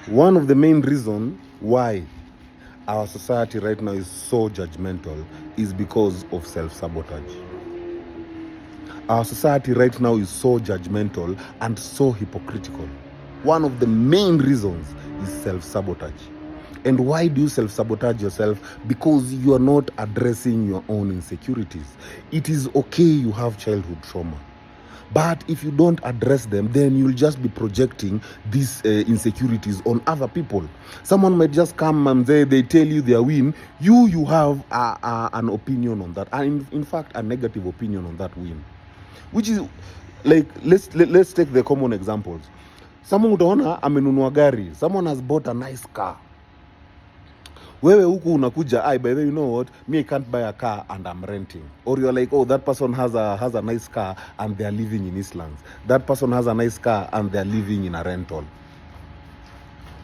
One of the main reasons why our society right now is so judgmental is because of self-sabotage. Our society right now is so judgmental and so hypocritical. One of the main reasons is self-sabotage. And why do you self-sabotage yourself? Because you are not addressing your own insecurities. It is okay you have childhood trauma. But if you don't address them, then you'll just be projecting these insecurities on other people. Someone might just come and they tell you their win. You have an opinion on that. And in fact, a negative opinion on that win. Which is like, let's take the common examples. Someone utaona amenunua gari. Someone has bought a nice car. Wewe huku unakuja, by the way, you know what, me I can't buy a car and I'm renting. Or you're like, oh, that person has a nice car and they're living in Eastlands. That person has a nice car and they're living in a rental.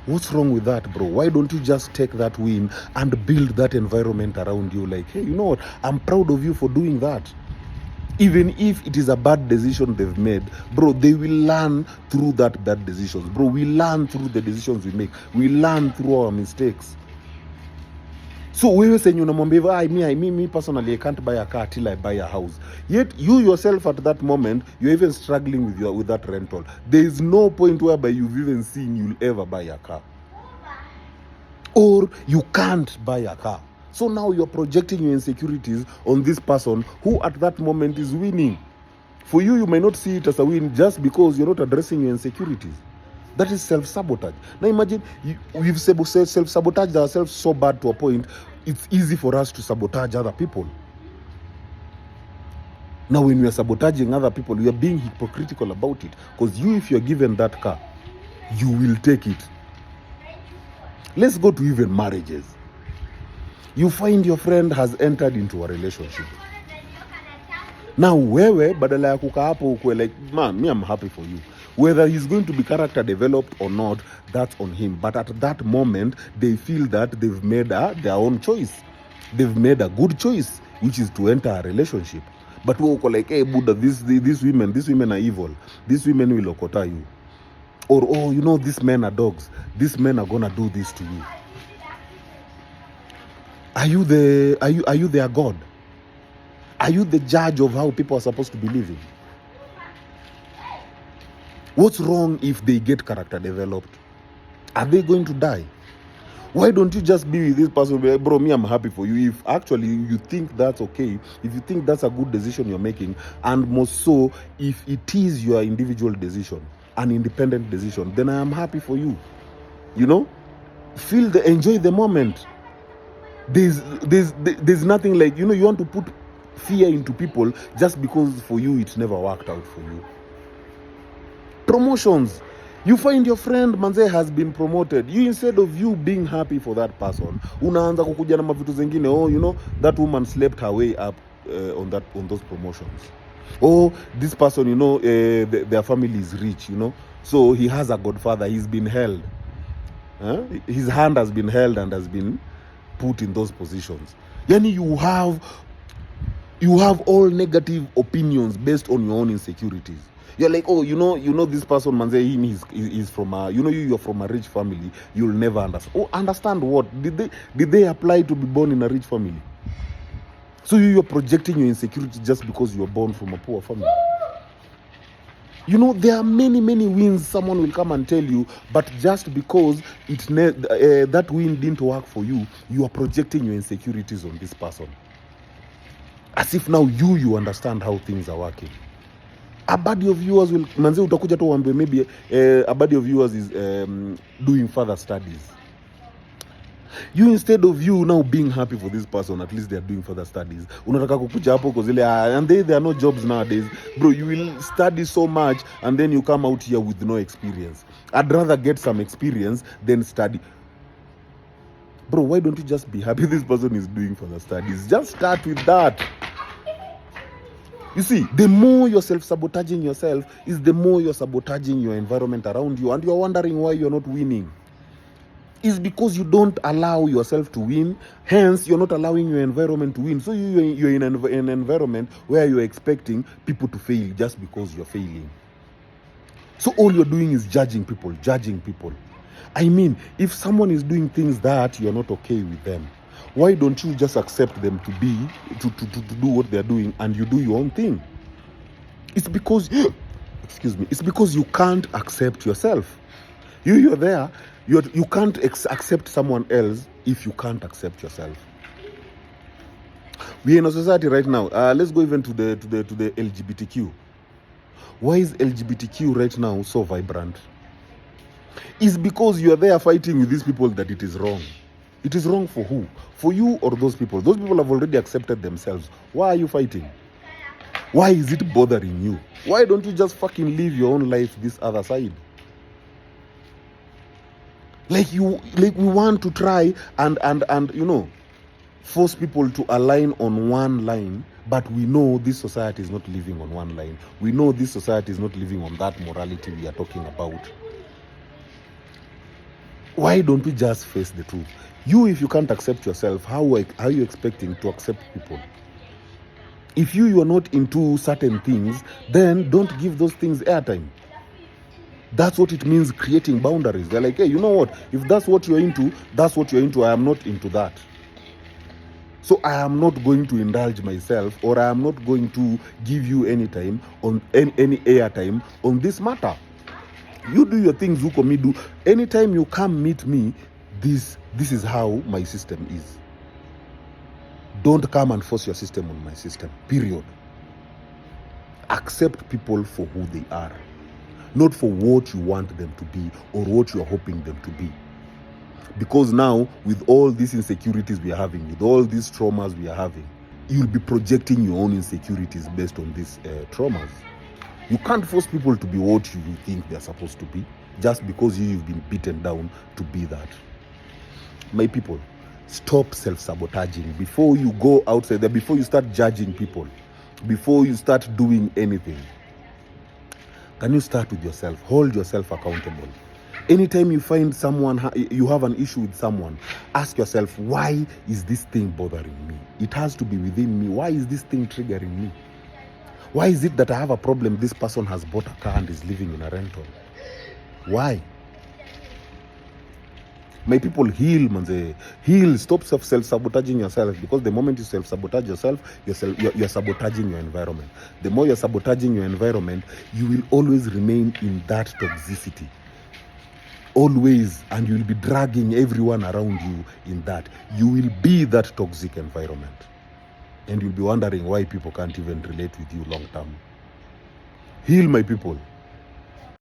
What's wrong with that, bro? Why don't you just take that win and build that environment around you? Like, hey, you know what, I'm proud of you for doing that. Even if it is a bad decision they've made, bro, they will learn through that bad decisions. Bro, we learn through the decisions we make. We learn through our mistakes. So wewe senye unamwambia me personally I can't buy a car till I buy a house. Yet you yourself at that moment you're even struggling with that rental. There is no point whereby you've even seen you'll ever buy a car. Or you can't buy a car. So now you're projecting your insecurities on this person who at that moment is winning. For you may not see it as a win just because you're not addressing your insecurities. That is self-sabotage. Now imagine we've self-sabotaged ourselves so bad to a point, it's easy for us to sabotage other people. Now when we are sabotaging other people, we are being hypocritical about it. Because you, if you're given that car, you will take it. Let's go to even marriages. You find your friend has entered into a relationship. Now wewe badala ya kukaa hapo ukwe like, man, me I'm happy for you. Whether he's going to be character developed or not, that's on him. But at that moment, they feel that they've made their own choice. They've made a good choice, which is to enter a relationship. But we go like, hey, Buddha, these women are evil. These women will okota you. Or, oh, you know, these men are dogs. These men are gonna do this to you. Are you their God? Are you the judge of how people are supposed to be living? What's wrong if they get character developed? Are they going to die? Why don't you just be with this person? Bro, me, I'm happy for you. If actually you think that's okay, if you think that's a good decision you're making, and most so, if it is your individual decision, an independent decision, then I am happy for you. You know? Enjoy the moment. There's nothing like, you know, you want to put fear into people just because for you it never worked out for you. Promotions. You find your friend manze has been promoted. You, instead of you being happy for that person, unaanza kukuja na mavitu zingine. Oh, you know, that woman slept her way up on those promotions. Oh, this person, you know, their family is rich, you know. So he has a godfather. He's been held. His hand has been held and has been put in those positions. Yani you have all negative opinions based on your own insecurities. You're like, oh, you know this person, manze, he's from you're from a rich family. You'll never understand. Oh, understand what? Did they apply to be born in a rich family? So you're projecting your insecurity just because you're born from a poor family. You know, there are many wins someone will come and tell you, but just because that win didn't work for you, you are projecting your insecurities on this person. As if now you understand how things are working. A body of viewers will, manze utakuja tu wambe maybe a body of viewers is doing further studies. You, instead of you now being happy for this person, at least they are doing further studies. Unataka kukuja hapo kozile and there are no jobs nowadays. Bro, you will study so much and then you come out here with no experience. I'd rather get some experience than study. Bro, why don't you just be happy this person is doing further studies? Just start with that. You see, the more you're self-sabotaging yourself is the more you're sabotaging your environment around you, and you're wondering why you're not winning. It's because you don't allow yourself to win. Hence, you're not allowing your environment to win. So you're in an environment where you're expecting people to fail just because you're failing. So all you're doing is judging people. I mean, if someone is doing things that you're not okay with them, why don't you just accept them to do what they're doing and you do your own thing? It's because, excuse me, it's because you can't accept yourself. You're there, you can't accept someone else if you can't accept yourself. We're in a society right now. Let's go even to the LGBTQ. Why is LGBTQ right now so vibrant? It's because you are there fighting with these people that it is wrong. It is wrong for who? For you or those people? Those people have already accepted themselves. Why are you fighting? Why is it bothering you? Why don't you just fucking live your own life this other side? Like we want to try and you know, force people to align on one line, but we know this society is not living on one line. We know this society is not living on that morality we are talking about. Why don't we just face the truth? You, if you can't accept yourself, how are you expecting to accept people? If you are not into certain things, then don't give those things airtime. That's what it means, creating boundaries. They're like, hey, you know what? If that's what you're into, that's what you're into. I am not into that. So I am not going to indulge myself, or I am not going to give you any time on any airtime on this matter. You do your things, Zuko, me do. Anytime you come meet me, this is how my system is. Don't come and force your system on my system, period. Accept people for who they are, not for what you want them to be or what you are hoping them to be. Because now, with all these insecurities we are having, with all these traumas we are having, you'll be projecting your own insecurities based on these traumas. You can't force people to be what you think they're supposed to be, just because you've been beaten down to be that. My people, stop self-sabotaging before you go outside there, before you start judging people, before you start doing anything. Can you start with yourself? Hold yourself accountable. Anytime you find someone, you have an issue with someone, ask yourself, why is this thing bothering me? It has to be within me. Why is this thing triggering me? Why is it that I have a problem? This person has bought a car and is living in a rental. Why? My people, heal, manze. Heal. Stop self-sabotaging yourself, because the moment you self-sabotage yourself, you're sabotaging your environment. The more you're sabotaging your environment, you will always remain in that toxicity. Always. And you will be dragging everyone around you in that. You will be that toxic environment. And you'll be wondering why people can't even relate with you long term. Heal, my people.